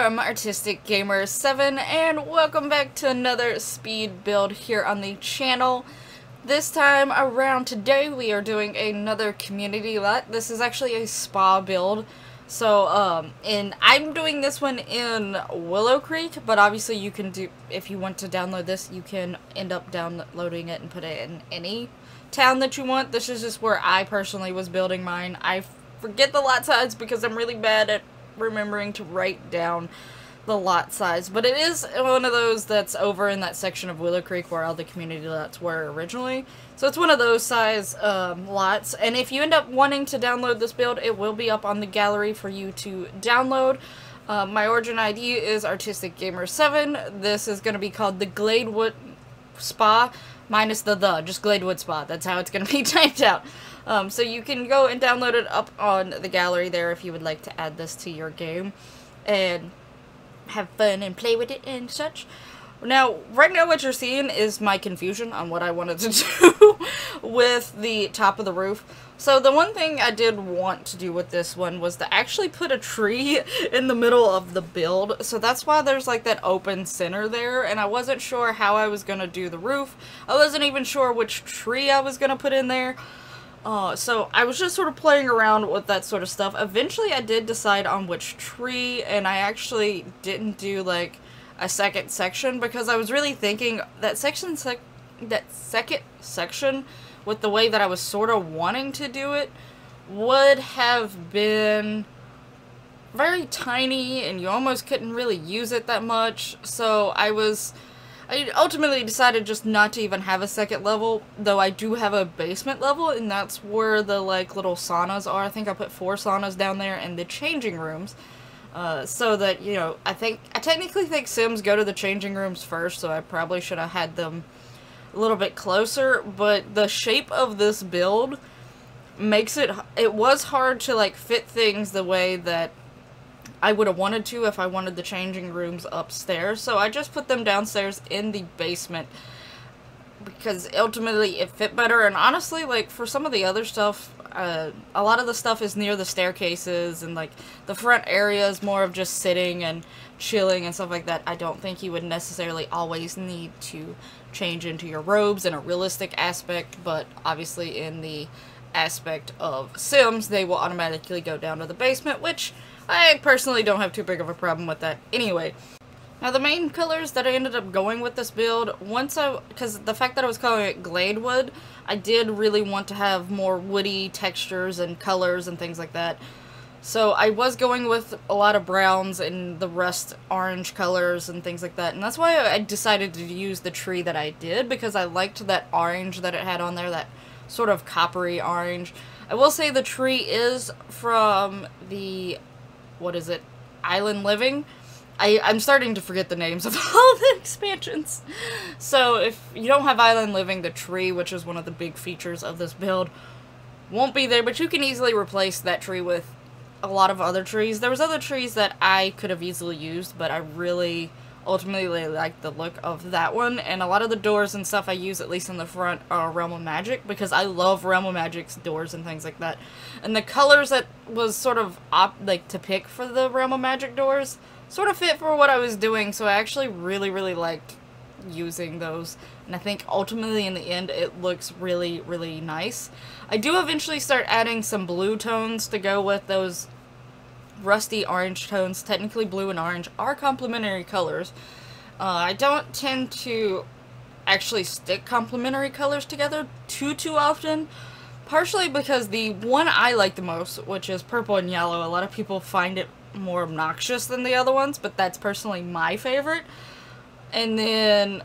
from Artistic Gamer 7, and welcome back to another speed build here on the channel. This time around today we are doing another community lot. This is actually a spa build. So, and I'm doing this one in Willow Creek, but obviously you can do, if you want to download this, you can end up downloading it and put it in any town that you want. This is just where I personally was building mine. I forget the lot size because I'm really bad at remembering to write down the lot size, but it is one of those that's over in that section of Willow Creek where all the community lots were originally. So it's one of those size lots, and if you end up wanting to download this build, it will be up on the gallery for you to download. My origin ID is Artistic Gamer 7. This is going to be called the Gladewood Spa, minus the just Gladewood Spa. That's how it's going to be typed out. So you can go and download it up on the gallery there if you would like to add this to your game and have fun and play with it and such. Now, right now what you're seeing is my confusion on what I wanted to do with the top of the roof. So the one thing I did want to do with this one was to actually put a tree in the middle of the build. So that's why there's like that open center there, and I wasn't sure how I was going to do the roof. I wasn't even sure which tree I was going to put in there. So I was just sort of playing around with that sort of stuff. Eventually I did decide on which tree, and I actually didn't do like a second section because I was really thinking that second section with the way that I was sort of wanting to do it would have been very tiny and you almost couldn't really use it that much. So I ultimately decided just not to even have a second level, though I do have a basement level, and that's where the like little saunas are. I think I put 4 saunas down there and the changing rooms, so that, you know, I technically think Sims go to the changing rooms first, so I probably should have had them a little bit closer, but the shape of this build makes it was hard to like fit things the way that I would have wanted to if I wanted the changing rooms upstairs. So I just put them downstairs in the basement because ultimately it fit better. And honestly, like for some of the other stuff, a lot of the stuff is near the staircases, and like the front area is more of just sitting and chilling and stuff like that. I don't think you would necessarily always need to change into your robes in a realistic aspect, but obviously in the aspect of Sims, they will automatically go down to the basement, which I personally don't have too big of a problem with that anyway. Now the main colors that I ended up going with this build, because the fact that I was calling it Gladewood, I did really want to have more woody textures and colors and things like that. So I was going with a lot of browns and the rust orange colors and things like that. And that's why I decided to use the tree that I did, because I liked that orange that it had on there, that sort of coppery orange. I will say the tree is from the, what is it, Island Living? I'm starting to forget the names of all the expansions. So if you don't have Island Living, the tree, which is one of the big features of this build, won't be there, but you can easily replace that tree with a lot of other trees. There was other trees that I could have easily used, but I really ultimately like the look of that one, and a lot of the doors and stuff I use, at least in the front, are Realm of Magic, because I love Realm of Magic's doors and things like that. And the colors that was sort of like to pick for the Realm of Magic doors sort of fit for what I was doing, so I actually really liked using those, and I think ultimately in the end it looks really nice. I do eventually start adding some blue tones to go with those rusty orange tones. Technically blue and orange are complementary colors. I don't tend to actually stick complementary colors together too often, partially because the one I like the most, which is purple and yellow, a lot of people find it more obnoxious than the other ones, but that's personally my favorite. And then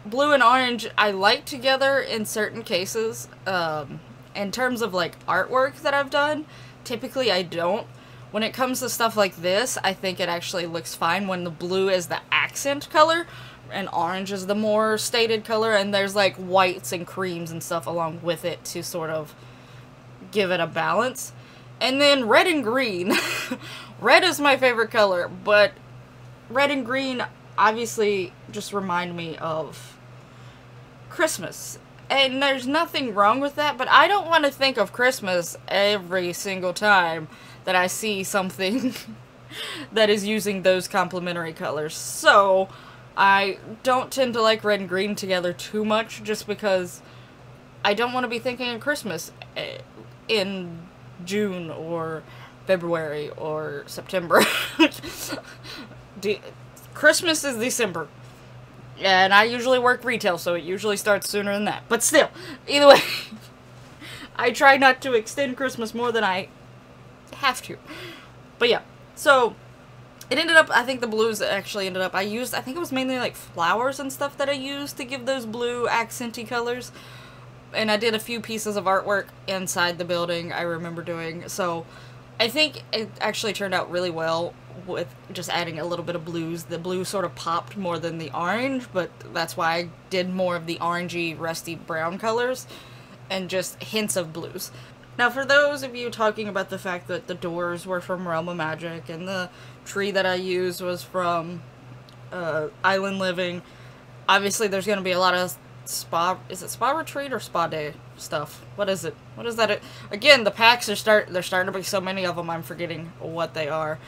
blue and orange I like together in certain cases. In terms of like artwork that I've done, typically I don't. When it comes to stuff like this, I think it actually looks fine when the blue is the accent color and orange is the more stated color, and there's like whites and creams and stuff along with it to sort of give it a balance. And then red and green. Red is my favorite color, but red and green obviously just remind me of Christmas. And there's nothing wrong with that, but I don't want to think of Christmas every single time that I see something that is using those complementary colors. So I don't tend to like red and green together too much, just because I don't want to be thinking of Christmas in June or February or September. Christmas is December. And I usually work retail, so it usually starts sooner than that. But still, either way, I try not to extend Christmas more than I have to. But yeah, so it ended up, I think the blues actually ended up, I think it was mainly like flowers and stuff that I used to give those blue accenty colors. And I did a few pieces of artwork inside the building I remember doing. So I think it actually turned out really well with just adding a little bit of blues. The blue sort of popped more than the orange, but that's why I did more of the orangey, rusty brown colors and just hints of blues. Now, for those of you talking about the fact that the doors were from Realm of Magic and the tree that I used was from Island Living, obviously there's going to be a lot of is it Spa Retreat or Spa Day stuff? What is it? What is that? Again, the packs are there's starting to be so many of them, I'm forgetting what they are.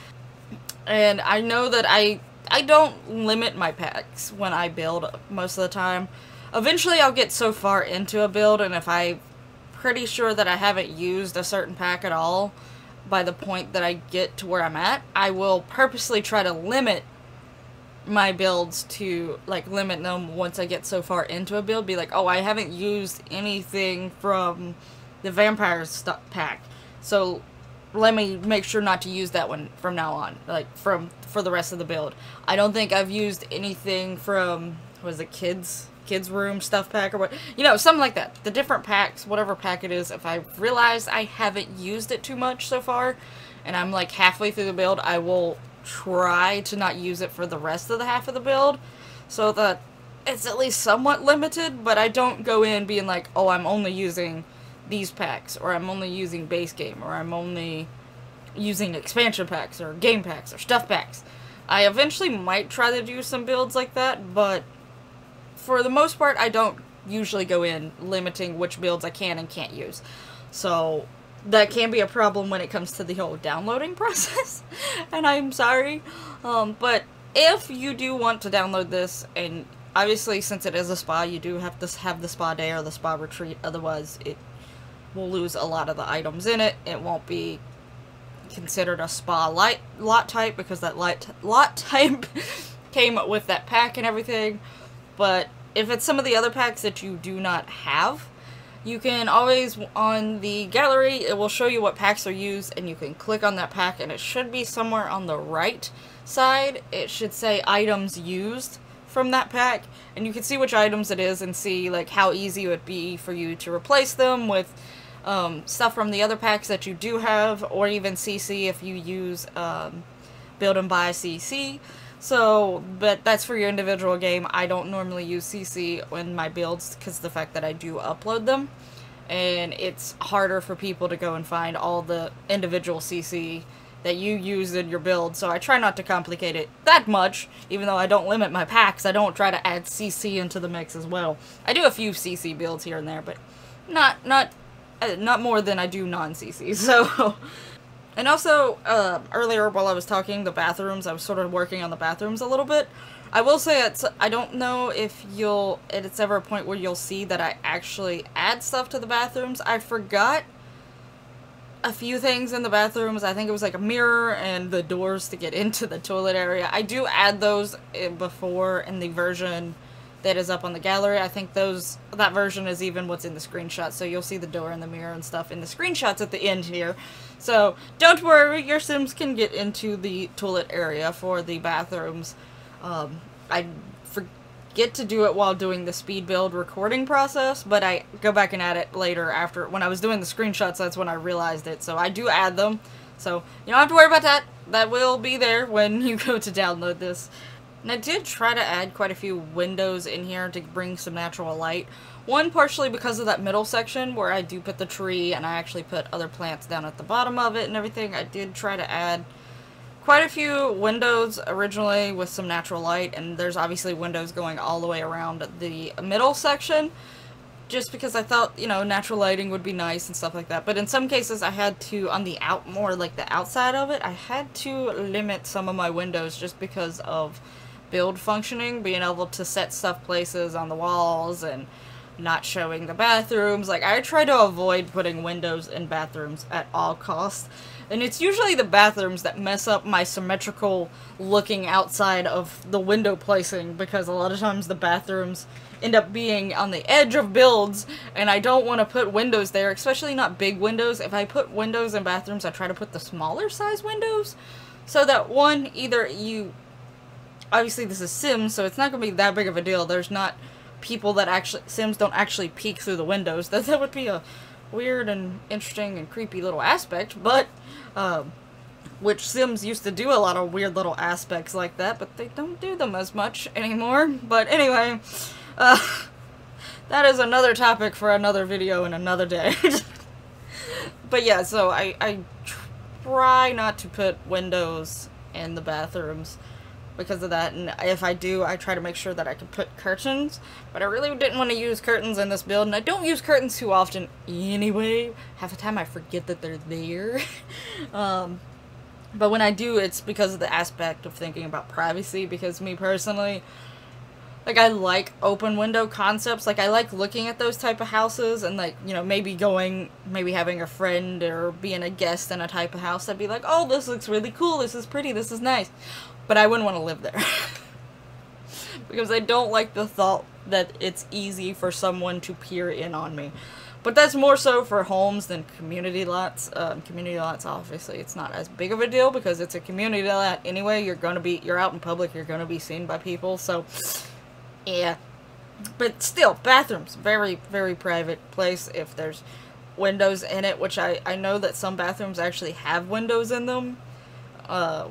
And I know that I don't limit my packs when I build most of the time. Eventually I'll get so far into a build, and if I'm pretty sure that I haven't used a certain pack at all by the point that I get to where I'm at, I will purposely try to limit my builds to, like, limit them once I get so far into a build. Be like, oh, I haven't used anything from the Vampires pack, so let me make sure not to use that one from now on, like, for the rest of the build. I don't think I've used anything from, what is it, Kids Room stuff pack or what, you know, something like that. The different packs, whatever pack it is, if I realize I haven't used it too much so far, and I'm like halfway through the build, I will try to not use it for the rest of the half of the build, so that it's at least somewhat limited, but I don't go in being like, oh, I'm only using these packs, or I'm only using base game, or I'm only using expansion packs, or game packs, or stuff packs. I eventually might try to do some builds like that, but for the most part, I don't usually go in limiting which builds I can and can't use. So that can be a problem when it comes to the whole downloading process, and I'm sorry. But if you do want to download this, and obviously since it is a spa, you do have to have the spa day or the spa retreat, otherwise it will lose a lot of the items in it. It won't be considered a spa lot type, because that lot type came with that pack and everything. But if it's some of the other packs that you do not have, you can always, on the gallery, it will show you what packs are used, and you can click on that pack, and it should be somewhere on the right side. It should say items used from that pack, and you can see which items it is and see, like, how easy it would be for you to replace them with stuff from the other packs that you do have, or even CC if you use build and buy CC. So, but that's for your individual game. I don't normally use CC in my builds because of the fact that I do upload them, and it's harder for people to go and find all the individual CC that you use in your build. So I try not to complicate it that much, even though I don't limit my packs. I don't try to add CC into the mix as well. I do a few CC builds here and there, but not more than I do non-CC. So. And also, earlier while I was talking, the bathrooms, I was sort of working on the bathrooms a little bit. I will say, I don't know if it's ever a point where you'll see that I actually add stuff to the bathrooms. I forgot a few things in the bathrooms. I think it was like a mirror and the doors to get into the toilet area. I do add those before in the version that is up on the gallery. I think that version is even what's in the screenshot, so you'll see the door and the mirror and stuff in the screenshots at the end here. So don't worry, your Sims can get into the toilet area for the bathrooms. I forget to do it while doing the speed build recording process, but I go back and add it later after, when I was doing the screenshots, that's when I realized it. So I do add them, so you don't have to worry about that. That will be there when you go to download this. And I did try to add quite a few windows in here to bring some natural light. One, partially because of that middle section where I do put the tree and I actually put other plants down at the bottom of it and everything. I did try to add quite a few windows originally with some natural light, and there's obviously windows going all the way around the middle section. just because I thought, you know, natural lighting would be nice and stuff like that. But in some cases I had to, on the more like the outside of it, I had to limit some of my windows just because of build functioning, being able to set stuff places on the walls and not showing the bathrooms. Like, I try to avoid putting windows in bathrooms at all costs. And it's usually the bathrooms that mess up my symmetrical looking outside of the window placing, because a lot of times the bathrooms end up being on the edge of builds, and I don't want to put windows there, especially not big windows. If I put windows in bathrooms, I try to put the smaller size windows, so that one, either you, obviously this is Sims, so it's not going to be that big of a deal. There's not people that actually, Sims don't actually peek through the windows. That would be a weird and interesting and creepy little aspect, but, which Sims used to do a lot of weird little aspects like that, but they don't do them as much anymore. But anyway, that is another topic for another video and another day. But yeah, so I try not to put windows in the bathrooms because of that, and if I do, I try to make sure that I can put curtains, but I really didn't want to use curtains in this build, and I don't use curtains too often anyway. Half the time I forget that they're there. But when I do, it's because of the aspect of thinking about privacy, because me personally, like, I like open window concepts. Like, I like looking at those type of houses and, like, you know, maybe having a friend or being a guest in a type of house. I'd be like, oh, this looks really cool, this is pretty, this is nice. But I wouldn't want to live there. Because I don't like the thought that it's easy for someone to peer in on me. But that's more so for homes than community lots. Community lots, obviously, it's not as big of a deal because it's a community lot anyway. You're out in public, you're gonna be seen by people, so yeah. But still, bathrooms, very, very private place if there's windows in it, which I know that some bathrooms actually have windows in them,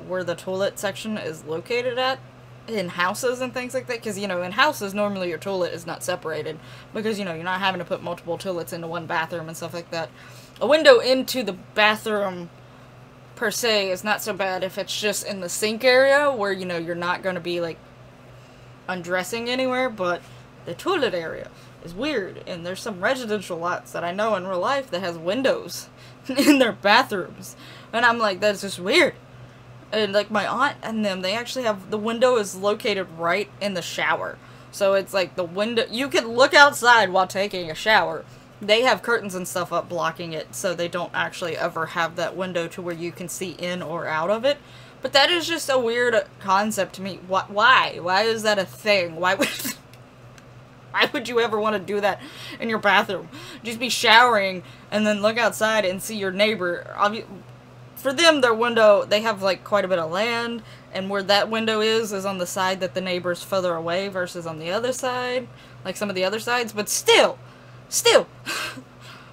where the toilet section is located at, in houses and things like that, because, you know, in houses, normally your toilet is not separated, because, you know, you're not having to put multiple toilets into one bathroom and stuff like that. A window into the bathroom, per se, is not so bad if it's just in the sink area, where, you know, you're not going to be, like, undressing anywhere, but the toilet area is weird, and there's some residential lots that I know in real life that has windows in their bathrooms, and I'm like, that's just weird. And, like, my aunt and them, they actually have, the window is located right in the shower. So it's like the window, you can look outside while taking a shower. They have curtains and stuff up blocking it, so they don't actually ever have that window to where you can see in or out of it. But that is just a weird concept to me. Why? Why is that a thing? Why would you ever want to do that in your bathroom? Just be showering and then look outside and see your neighbor. For them, their window, they have, like, quite a bit of land, and where that window is on the side that the neighbor's further away versus on the other side, like some of the other sides. But still,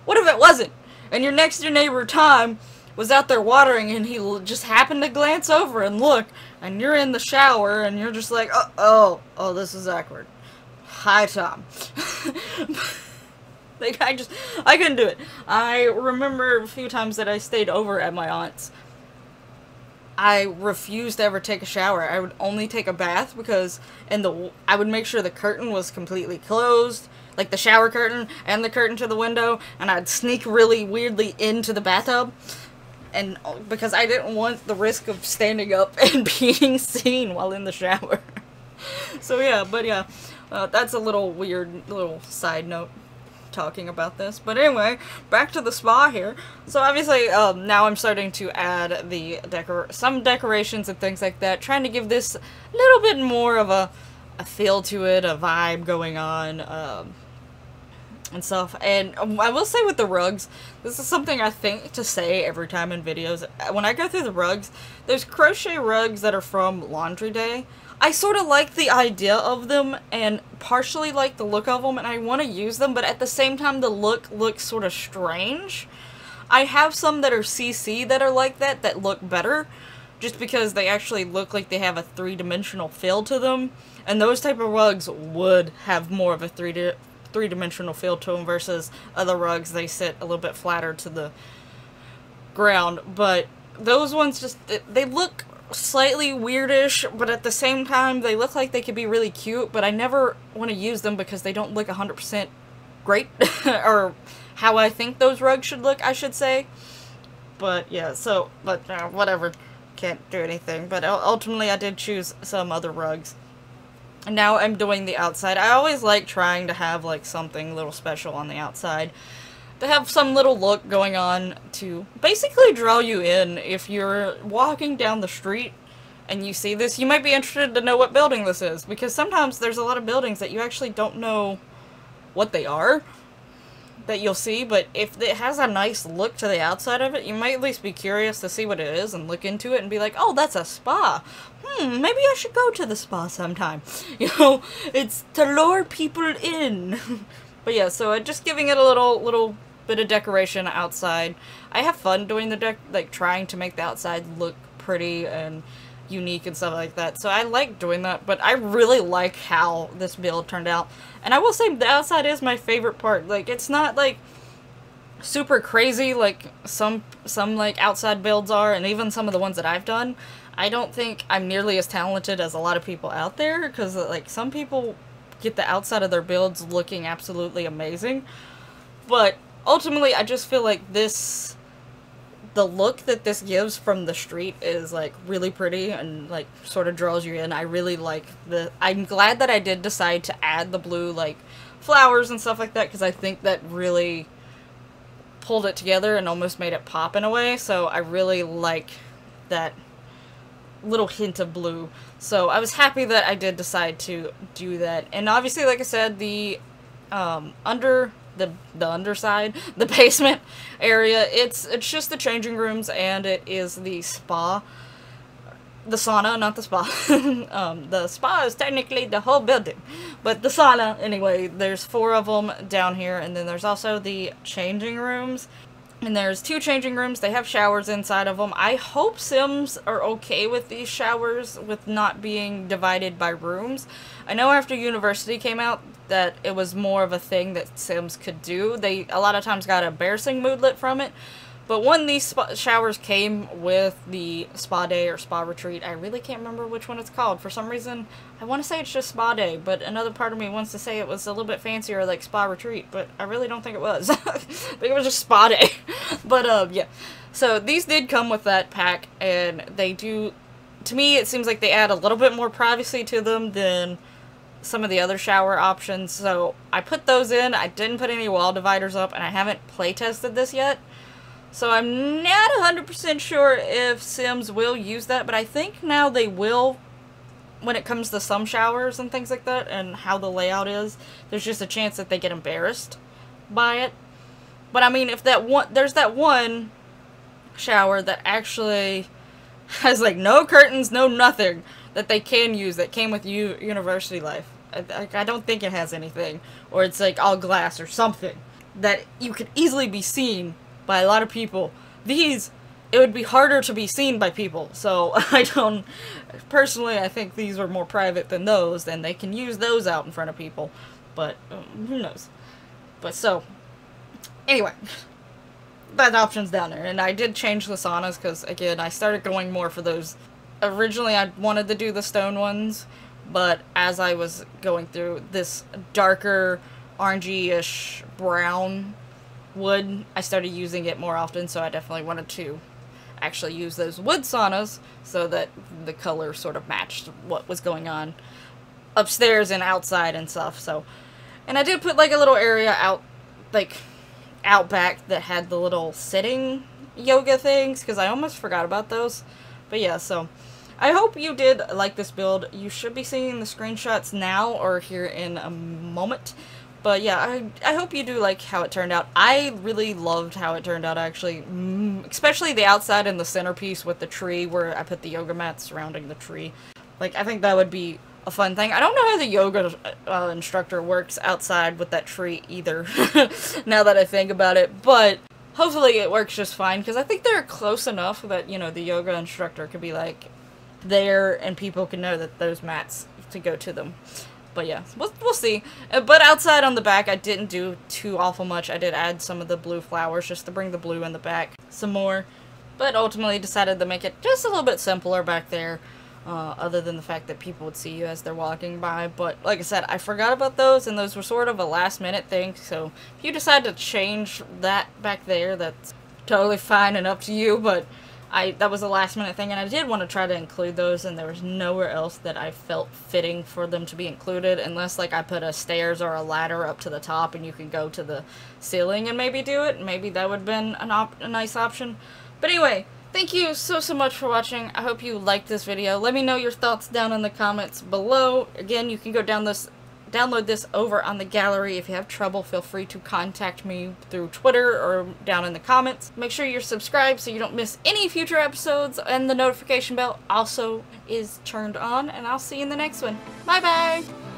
what if it wasn't? And your next door neighbor, Tom, was out there watering, and he just happened to glance over and look, and you're in the shower, and you're just like, oh, this is awkward. Hi, Tom. Like, I couldn't do it. I remember a few times that I stayed over at my aunt's. I refused to ever take a shower. I would only take a bath because, I would make sure the curtain was completely closed, like the shower curtain and the curtain to the window, and I'd sneak really weirdly into the bathtub, and because I didn't want the risk of standing up and being seen while in the shower. So yeah, but yeah, that's a little weird little side note talking about this. But anyway, back to the spa here. So obviously, now I'm starting to add the some decorations and things like that, trying to give this a little bit more of a feel to it, a vibe going on, and stuff. And I will say with the rugs, this is something I think to say every time in videos. When I go through the rugs, there's crochet rugs that are from Laundry Day. I sort of like the idea of them and partially like the look of them, and I want to use them, but at the same time the look looks sort of strange. I have some that are CC that are like that look better, just because they actually look like they have a three-dimensional feel to them, and those type of rugs would have more of a three-dimensional feel to them versus other rugs. They sit a little bit flatter to the ground, but those ones just, they look slightly weirdish, but at the same time they look like they could be really cute, but I never want to use them because they don't look 100% great, or how I think those rugs should look, I should say. But yeah, so, but whatever, can't do anything. But ultimately I did choose some other rugs. And now I'm doing the outside. I always like trying to have like something a little special on the outside. To have some little look going on to basically draw you in. If you're walking down the street and you see this, you might be interested to know what building this is. Because sometimes there's a lot of buildings that you actually don't know what they are that you'll see, but if it has a nice look to the outside of it, you might at least be curious to see what it is and look into it and be like, oh, that's a spa. Maybe I should go to the spa sometime. You know, it's to lure people in. But yeah, so just giving it a little bit of decoration outside. I have fun doing the like trying to make the outside look pretty and unique and stuff like that. So I like doing that, but I really like how this build turned out. And I will say the outside is my favorite part. Like, it's not like super crazy like some like outside builds are, and even some of the ones that I've done. I don't think I'm nearly as talented as a lot of people out there, because like some people get the outside of their builds looking absolutely amazing. But ultimately I just feel like the look that this gives from the street is like really pretty and like sort of draws you in. I really like I'm glad that I did decide to add the blue like flowers and stuff like that, because I think that really pulled it together and almost made it pop in a way. So I really like that little hint of blue. So I was happy that I did decide to do that. And obviously, like I said, the underside, the basement area, it's just the changing rooms, and it is the spa. The sauna, not the spa. The spa is technically the whole building. But the sauna, anyway, there's 4 of them down here, and then there's also the changing rooms. And there's 2 changing rooms. They have showers inside of them. I hope Sims are okay with these showers, with not being divided by rooms. I know after University came out that it was more of a thing that Sims could do. They a lot of times got a embarrassing moodlet from it. But when these showers came with the spa day or spa retreat, I really can't remember which one it's called. For some reason, I want to say it's just spa day, but another part of me wants to say it was a little bit fancier, like spa retreat, but I really don't think it was. I think it was just spa day. But, yeah. So these did come with that pack, and they do, to me, it seems like they add a little bit more privacy to them than some of the other shower options. So I put those in. I didn't put any wall dividers up, and I haven't play tested this yet. So I'm not 100% sure if Sims will use that, but I think now they will when it comes to some showers and things like that, and how the layout is. There's just a chance that they get embarrassed by it. But I mean, if there's that one shower that actually has like no curtains, no nothing, that they can use, that came with University Life. I don't think it has anything, or it's like all glass or something, that you could easily be seen by a lot of people. It would be harder to be seen by people, so personally I think these are more private than those, and they can use those out in front of people, but who knows. But so, anyway, that option's down there, and I did change the saunas, because again, I started going more for those. Originally I wanted to do the stone ones, but as I was going through this darker, orangey-ish brown wood, I started using it more often, so I definitely wanted to actually use those wood saunas so that the color sort of matched what was going on upstairs and outside and stuff. So, and I did put like a little area out back that had the little sitting yoga things, because I almost forgot about those. But yeah, so I hope you did like this build. You should be seeing the screenshots now or here in a moment. But yeah, I hope you do like how it turned out. I really loved how it turned out, actually. Especially the outside and the centerpiece with the tree, where I put the yoga mat surrounding the tree. Like, I think that would be a fun thing. I don't know how the yoga instructor works outside with that tree either, now that I think about it. But hopefully it works just fine, because I think they're close enough that, you know, the yoga instructor could be like there and people can know that those mats to go to them. But yeah, we'll see. But outside on the back, I didn't do too awful much. I did add some of the blue flowers just to bring the blue in the back some more. But ultimately decided to make it just a little bit simpler back there. other than the fact that people would see you as they're walking by. But like I said, I forgot about those, and those were sort of a last minute thing, so if you decide to change that back there, that's totally fine and up to you, but that was a last minute thing, and I did want to try to include those, and there was nowhere else that I felt fitting for them to be included, unless like I put a stairs or a ladder up to the top and you can go to the ceiling and maybe do it. Maybe that would have been a nice option. But anyway, thank you so much for watching. I hope you liked this video. Let me know your thoughts down in the comments below. Again, you can go download this over on the gallery. If you have trouble, feel free to contact me through Twitter or down in the comments. Make sure you're subscribed so you don't miss any future episodes, and the notification bell also is turned on, and I'll see you in the next one. Bye bye!